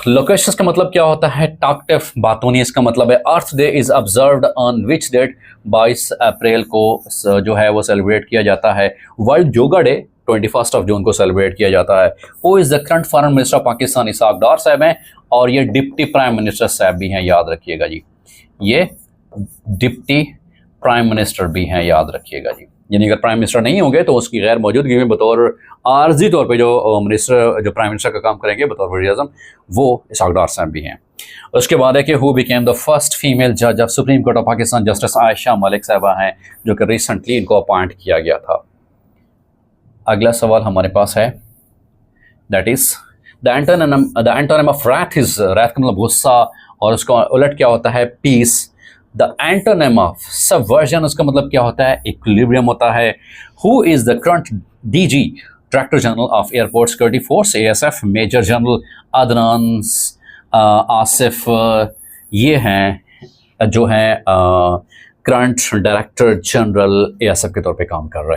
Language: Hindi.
लोकेशंस का मतलब क्या होता है? टाक्टिव बातूनी इसका मतलब है। Earth day is observed on which date? 22 April को जो है वो सेलिब्रेट किया जाता है। वर्ल्ड योगा डे 21 जून को सेलिब्रेट किया जाता है। Who is the current foreign minister of Pakistan? Ishaq Dar साहब हैं और ये डिप्टी प्राइम मिनिस्टर साहब भी हैं, याद रखिएगा जी। ये डिप्टी प्राइम मिनिस्टर भी हैं, याद रखिएगा जी। यानी अगर प्राइम मिनिस्टर नहीं होंगे तो उसकी गैर मौजूदगी में बतौर आर्जी तौर पे जो मिनिस्टर जो प्राइम मिनिस्टर का काम करेंगे बतौर वज़ीर आज़म, वो इसाक डार साहब भी हैं। उसके बाद है कि who became the first female जज of supreme court of Pakistan? Justice Ayesha Malik साहबा हैं, जो कि रिसेंटली इनको अपॉइंट किया गया था। अगला सवाल हमारे पास है, that is the antonym of wrath is, wrath का मतलब गुस्सा और उसका उलट क्या होता है? Peace. The antonym of subversion, उसका मतलब क्या होता है? इक्विलिब्रियम होता है। Who is the current DG, director general of airport security force ASF? Major general Adnan Asif, ये हैं जो हैं करंट डायरेक्टर जनरल ASF के तौर पे काम कर रहे हैं।